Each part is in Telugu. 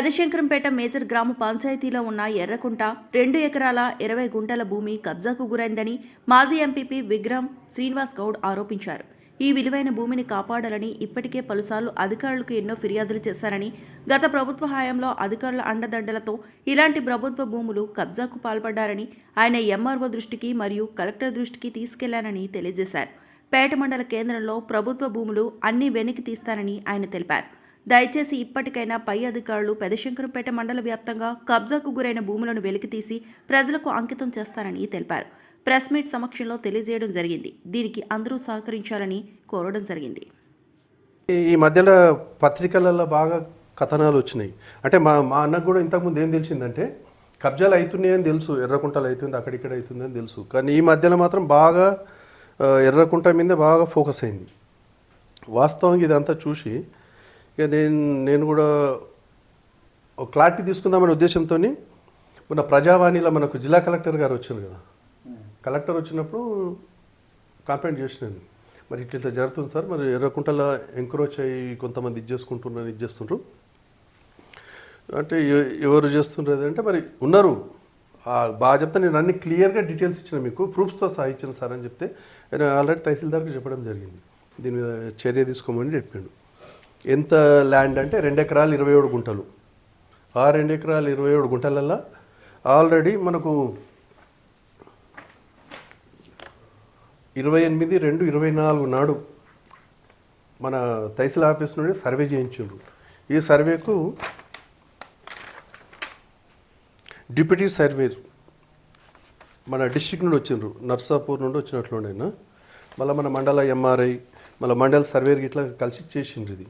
పెదశంకరంపేట మేజర్ గ్రామ పంచాయతీలో ఉన్న ఎర్రకుంట 2 ఎకరాల 20 గుంటల భూమి కబ్జాకు గురైందని మాజీ ఎంపీపీ విగ్రహం శ్రీనివాస్ గౌడ్ ఆరోపించారు. ఈ విలువైన భూమిని కాపాడాలని ఇప్పటికే పలుసార్లు అధికారులకు ఎన్నో ఫిర్యాదులు చేశారని, గత ప్రభుత్వ హయాంలో అధికారుల అండదండలతో ఇలాంటి ప్రభుత్వ భూములు కబ్జాకు పాల్పడ్డారని ఆయన ఎంఆర్ఓ దృష్టికి మరియు కలెక్టర్ దృష్టికి తీసుకెళ్లానని తెలియజేశారు. పేట మండల కేంద్రంలో ప్రభుత్వ భూములు అన్ని వెనక్కి తీస్తానని ఆయన తెలిపారు. దయచేసి ఇప్పటికైనా పై అధికారులు పెదశంకరంపేట మండల వ్యాప్తంగా కబ్జాకు గురైన భూములను వెలికితీసి ప్రజలకు అంకితం చేస్తారని తెలిపారు. ప్రెస్ మీట్ సమక్షంలో తెలియజేయడం జరిగింది. దీనికి అందరూ సహకరించాలని కోరడం జరిగింది. ఈ మధ్యలో పత్రికలలో బాగా కథనాలు వచ్చినాయి. అంటే మా అన్నకు కూడా ఇంతకుముందు ఏం తెలిసిందంటే కబ్జాలు అవుతున్నాయని తెలుసు, ఎర్రకుంటలు అవుతుంది, అక్కడిక్కడ అవుతుందని తెలుసు. కానీ ఈ మధ్యలో మాత్రం బాగా ఎర్రకుంట మీద బాగా ఫోకస్ అయింది. వాస్తవంగా ఇదంతా చూసి ఇక నేను కూడా ఒక క్లారిటీ తీసుకుందామనే ఉద్దేశంతో మొన్న ప్రజావాణిలో మనకు జిల్లా కలెక్టర్ గారు వచ్చారు కదా, కలెక్టర్ వచ్చినప్పుడు కంప్లైంట్ చేసినాను. మరి ఇట్లా జరుగుతుంది సార్, మరి ఎర్రకుంటలో ఎంక్రోచ్ అయ్యి కొంతమంది ఇది చేస్తుండ్రు అంటే ఎవరు చేస్తుండ్రు అంటే మరి ఉన్నారు బాగా చెప్తే నేను అన్ని క్లియర్గా డీటెయిల్స్ ఇచ్చిన, మీకు ప్రూఫ్స్తో సహా ఇచ్చిన సార్ అని చెప్తే నేను ఆల్రెడీ తహసీల్దార్కి చెప్పడం జరిగింది. దీని మీద చర్య తీసుకోమని చెప్పిండు. ఎంత ల్యాండ్ అంటే 2 ఎకరాలు 27 గుంటలు. ఆ 2 ఎకరాలు 27 గుంటలల్లో ఆల్రెడీ మనకు 28/2/24 నాడు మన తహసీల్ ఆఫీస్ నుండి సర్వే చేయించారు. ఈ సర్వేకు డిప్యూటీ సర్వేర్ మన డిస్ట్రిక్ట్ నుండి వచ్చిండ్రు, నర్సాపూర్ నుండి వచ్చినట్లుండైనా మళ్ళీ మన మండల ఎంఆర్ఐ మళ్ళీ మండల సర్వేర్కి ఇట్లా కలిసి చేసిండ్రు. ఇది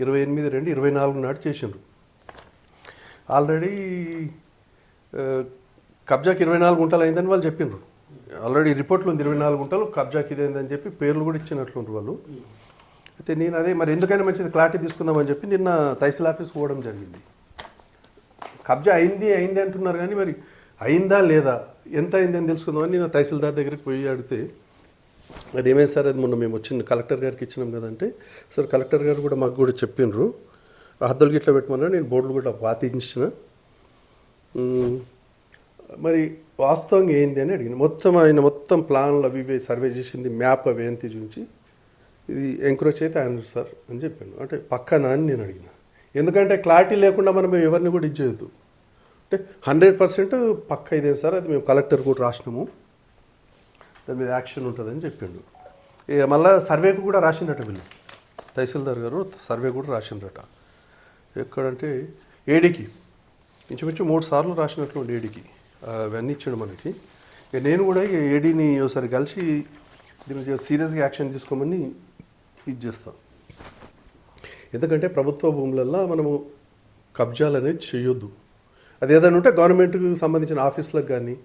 28/2/24 నాడు చేసిండ్రు. ఆల్రెడీ కబ్జాకి 24 గుంటలు అయిందని వాళ్ళు చెప్పిండ్రు. ఆల్రెడీ రిపోర్ట్లో ఉంది 24 గుంటలు కబ్జాకి ఇదైందని చెప్పి పేర్లు కూడా ఇచ్చినట్లుండ్రు వాళ్ళు. అయితే నేను అదే మరి ఎందుకైనా మంచిది క్లారిటీ తీసుకుందామని చెప్పి నిన్న తహసీల్ ఆఫీస్కి పోవడం జరిగింది. కబ్జా అయింది అంటున్నారు కానీ మరి అయిందా లేదా, ఎంత అయిందని తెలుసుకుందామని నేను తహసీల్దార్ దగ్గరికి పోయి అడిగితే మరి ఏమైంది సార్, అది మొన్న మేము వచ్చింది కలెక్టర్ గారికి ఇచ్చినాం కదంటే, సార్ కలెక్టర్ గారు కూడా మాకు కూడా చెప్పిండ్రు, హద్దులు గిట్లా పెట్టమన్నా నేను బోర్డులు కూడా పాతించిన, మరి వాస్తవంగా ఏంది అని అడిగింది. ఆయన మొత్తం ప్లాన్లు అవి ఇవి సర్వే చేసింది, మ్యాప్ అవి ఏంటి చూసి ఇది ఎంక్రోచ్ అయితే ఆయన సార్ అని చెప్పాను. అంటే పక్కన అని నేను అడిగిన, ఎందుకంటే క్లారిటీ లేకుండా మనం ఎవరిని కూడా ఇచ్చేయద్దు. అంటే 100% పక్క ఇదే సార్, అది మేము కలెక్టర్ కూడా రాసినాము, దాని మీద యాక్షన్ ఉంటుందని చెప్పిండు. ఇక మళ్ళీ సర్వేకు కూడా రాసిండట వీళ్ళు, తహసీల్దార్ గారు సర్వే కూడా రాసిండట. ఎక్కడంటే ఏడీకి ఇంచుమించు 3 సార్లు రాసినట్లు ఏడీకి అవన్నీ ఇచ్చాడు మనకి. ఇక నేను కూడా ఏడీని ఒకసారి కలిసి దీన్ని సీరియస్గా యాక్షన్ తీసుకోమని ఇది చేస్తాం. ఎందుకంటే ప్రభుత్వ భూములల్లో మనము కబ్జాలు అనేది చేయొద్దు. అది ఏదైనా ఉంటే గవర్నమెంట్కి సంబంధించిన ఆఫీసులకు కానీ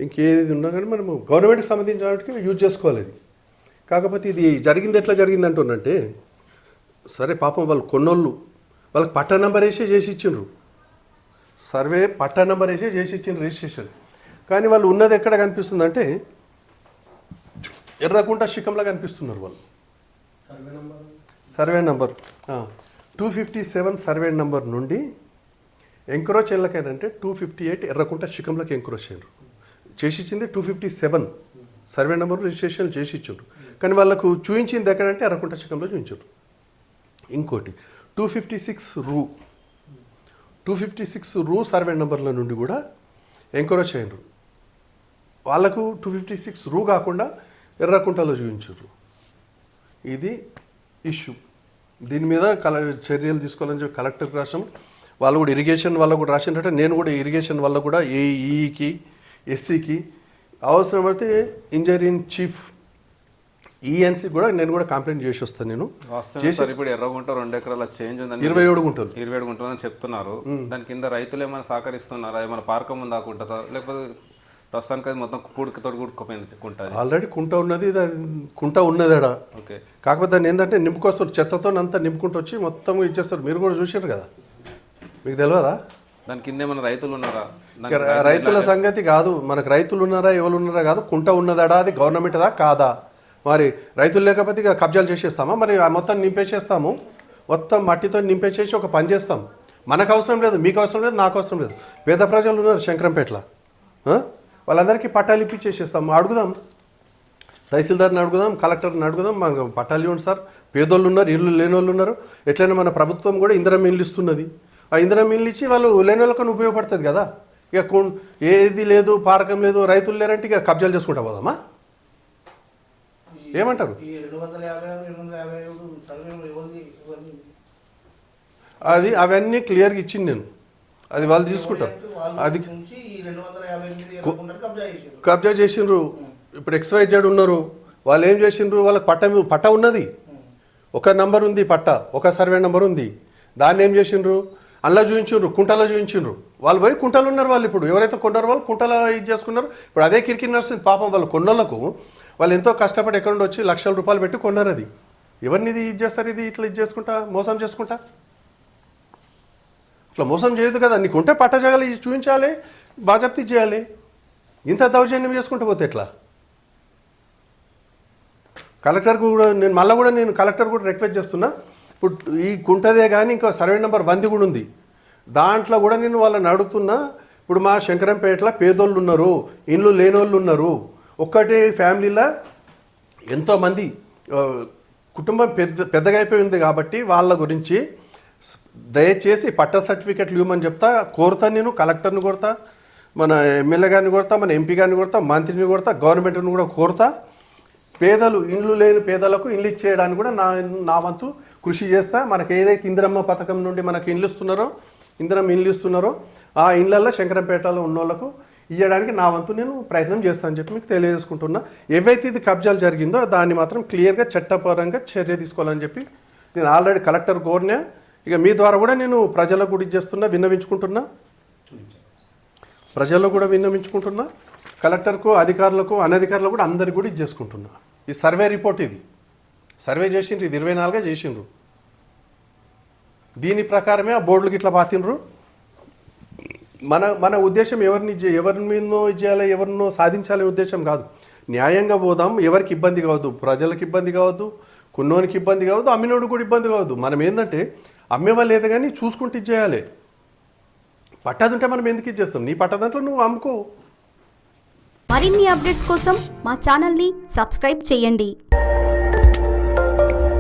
ఇంకేది ఉన్నా కానీ మనము గవర్నమెంట్కి సంబంధించిన వాటికి యూజ్ చేసుకోవాలి. ఇది కాకపోతే ఇది జరిగింది ఎట్లా జరిగింది అంటున్నంటే, సరే పాపం వాళ్ళు కొన్నోళ్ళు వాళ్ళకి పట్టా నెంబర్ వేసే చేసి ఇచ్చిండ్రు, సర్వే పట్టా నెంబర్ వేసే చేసి ఇచ్చిండ్రు రిజిస్ట్రేషన్. కానీ వాళ్ళు ఉన్నది ఎక్కడ కనిపిస్తుందంటే ఎర్రకుంట శిఖంలో కనిపిస్తున్నారు వాళ్ళు. సర్వే నెంబర్ 257 సర్వే నెంబర్ నుండి ఎంక్రోచ్ ఎల్లకైనంటే 258 ఎర్రకుంట శిఖంలోకి ఎంక్రోచ్ అయ్యారు. చేసిచ్చింది 257 సర్వే నెంబర్ రిజిస్ట్రేషన్ చేసి ఇచ్చారు. కానీ వాళ్ళకు చూపించింది ఎక్కడంటే ఎర్రకుంట శిఖంలో చూపించారు. ఇంకోటి 256 రూ సర్వే నెంబర్ల నుండి కూడా ఎంక్రోచ్ అయ్యారు. వాళ్ళకు 256 రూ కాకుండా ఎర్రకుంటలో చూపించారు. ఇది ఇష్యూ. దీని మీద చర్యలు తీసుకోవాలని చెప్పి కలెక్టర్కి రాసాం. వాళ్ళు కూడా ఇరిగేషన్ వాళ్ళకు కూడా రాసిందంటే, నేను కూడా ఇరిగేషన్ వల్ల కూడా ఏఈకి ఎస్సీకి అవసరమైతే ఇంజనీర్ ఇన్ చీఫ్ ఈఎన్సీ కూడా నేను కూడా కంప్లైంట్ చేసి వస్తాను. నేను ఇప్పుడు ఎర్రగుంట 2 ఎకరాల చేంజ్ ఉందని 27 గుంటలు 27 గుంటలు అని చెప్తున్నారు. దాని కింద రైతులు ఏమైనా సహకరిస్తున్నారా, ఏమైనా పార్కం ఉందా కుంటతో, లేకపోతే ప్రస్తుతానికి అది మొత్తం తోడు కూడుకుపోయింది కుంట? ఆల్రెడీ కుంట ఉన్నదాడా. ఓకే, కాకపోతే దాన్ని ఏంటంటే నింపుకొస్తారు, చెత్తతో అంతా నింపుకుంటూ వచ్చి మొత్తం ఇచ్చేస్తారు. మీరు కూడా చూసారు కదా, మీకు తెలియదా? దాని కింద ఏమైనా రైతులు ఉన్నారా? రైతుల సంగతి కాదు, మనకు రైతులు ఉన్నారా ఎవరు ఉన్నారా కాదు, కుంట ఉన్నదాడా, అది గవర్నమెంట్దా కాదా? మరి రైతులు లేకపోతే ఇక కబ్జాలు చేసేస్తామా? మరి మొత్తం నింపేసేస్తాము, మొత్తం మట్టితో నింపేసేసి ఒక పని చేస్తాం, మనకు అవసరం లేదు, మీకు అవసరం లేదు, నాకు అవసరం లేదు. పేద ప్రజలు ఉన్నారు శంకరంపేటలో, వాళ్ళందరికీ పట్టాలు ఇప్పించేసేస్తాం. అడుగుదాం, తహసీల్దార్ని అడుగుదాం, కలెక్టర్ని అడుగుదాం, మాకు పట్టాలు ఇవ్వండి సార్. పేదోళ్ళు ఉన్నారు, ఇల్లు లేని వాళ్ళు ఉన్నారు. ఎట్లయినా మన ప్రభుత్వం కూడా ఇందిరమ్మ ఇల్లు ఇస్తున్నది. ఆ ఇందిరమ్మ ఇల్లు ఇచ్చి వాళ్ళు లేని వాళ్ళకన్నా ఉపయోగపడుతుంది కదా. ఇక ఏది లేదు, పారకం లేదు, రైతులు లేరంటే ఇక కబ్జాలు చేసుకుంటా పోదామా? ఏమంటారు? అది అవన్నీ క్లియర్గా ఇచ్చింది నేను. అది వాళ్ళు తీసుకుంటారు. అది కబ్జా చేసిండ్రు. ఇప్పుడు XYZ ఉన్నారు, వాళ్ళు ఏం చేసిండ్రు, వాళ్ళకి పట్ట ఉన్నది, ఒక నంబర్ ఉంది, పట్ట ఒక సర్వే నెంబర్ ఉంది. దాన్ని ఏం చేసిండ్రు, అలా చూపించిండ్రు, కుంటలో చూపించిండ్రు. వాళ్ళు పోయి కుంటలు ఉన్నారు. వాళ్ళు ఇప్పుడు ఎవరైతే కొన్నారో వాళ్ళు కుంటలో ఇది చేసుకున్నారు. ఇప్పుడు అదే కిరికిరి నడుస్తుంది పాపం. వాళ్ళు కొన్నోళ్ళకు వాళ్ళు ఎంతో కష్టపడి ఎక్కడ నుండి వచ్చి లక్షల రూపాయలు పెట్టి కొన్నారు. అది ఎవరిని ఇది చేస్తారు? ఇది ఇట్లా ఇది చేసుకుంటా మోసం చేసుకుంటా ఇట్లా మోసం చేయదు కదా. నీకు ఉంటే పట్ట జగలు చూపించాలి, బాజప్తి చేయాలి. ఇంత దౌర్జన్యం చేసుకుంటూ పోతే ఎట్లా? కలెక్టర్కు కూడా నేను కలెక్టర్ కూడా రిక్వెస్ట్ చేస్తున్నా. ఇప్పుడు ఈ కుంటదే కానీ ఇంకా సర్వే నెంబర్ 100 కూడా ఉంది. దాంట్లో కూడా నేను వాళ్ళని అడుగుతున్నా. ఇప్పుడు మా శంకరంపేటలో పేదోళ్ళు ఉన్నారు, ఇండ్లు లేనోళ్ళు ఉన్నారు. ఒక్కటే ఫ్యామిలీలో ఎంతోమంది కుటుంబం పెద్దగా అయిపోయింది కాబట్టి వాళ్ళ గురించి దయచేసి పట్ట సర్టిఫికెట్లు ఇవ్వమని చెప్తా, కోరుతా. నేను కలెక్టర్ని కొడతా, మన ఎమ్మెల్యే గారిని కొడతా, మన ఎంపీ గారిని కొడతా, మంత్రిని కొడతా, గవర్నమెంట్ని కూడా కోరుతా. పేదలు, ఇండ్లు లేని పేదలకు ఇండ్లు ఇచ్చేయడానికి కూడా నా వంతు కృషి చేస్తా. మనకు ఏదైతే ఇందిరమ్మ పథకం నుండి మనకు ఇండ్లు ఇస్తున్నారో ఆ ఇండ్లల్లో శంకరంపేటలో ఉన్న వాళ్ళకు ఇవ్వడానికి నా వంతు నేను ప్రయత్నం చేస్తానని చెప్పి మీకు తెలియజేసుకుంటున్నా. ఏవైతే ఇది కబ్జాలు జరిగిందో దాన్ని మాత్రం క్లియర్గా చట్టపరంగా చర్య తీసుకోవాలని చెప్పి నేను ఆల్రెడీ కలెక్టర్ కోరినా. ఇక మీ ద్వారా కూడా నేను ప్రజలకు కూడా ఇచ్చేస్తున్నా, ప్రజల్లో కూడా విన్నవించుకుంటున్నా. కలెక్టర్కు, అధికారులకు, అనధికారులకు కూడా అందరికి కూడా ఇచ్చేసుకుంటున్నా. ఈ సర్వే రిపోర్ట్, ఇది సర్వే చేసిండ్రు, ఇది 24గా చేసిండ్రు. దీని ప్రకారమే ఆ బోర్డులకు ఇట్లా పాతిండ్రు. మన ఉద్దేశం ఎవరి మీదనో చేయాలి, ఎవరినో సాధించాలనే ఉద్దేశం కాదు. న్యాయంగా పోదాం, ఎవరికి ఇబ్బంది కావద్దు, ప్రజలకు ఇబ్బంది కావద్దు, కొన్నోనికి ఇబ్బంది కావద్దు, అమ్మినోడు కూడా ఇబ్బంది కావద్దు. మనం ఏంటంటే అమ్మేవాళ్ళు లేదు కానీ చూసుకుంటూ ఇచ్చేయాలి. పట్టదుంటే మనం ఎందుకు ఇచ్చేస్తాం? నీ పట్టదంట్లో నువ్వు అమ్ముకో. మరిన్ని అప్డేట్స్ కోసం మా ఛానల్ని సబ్స్క్రైబ్ చేయండి.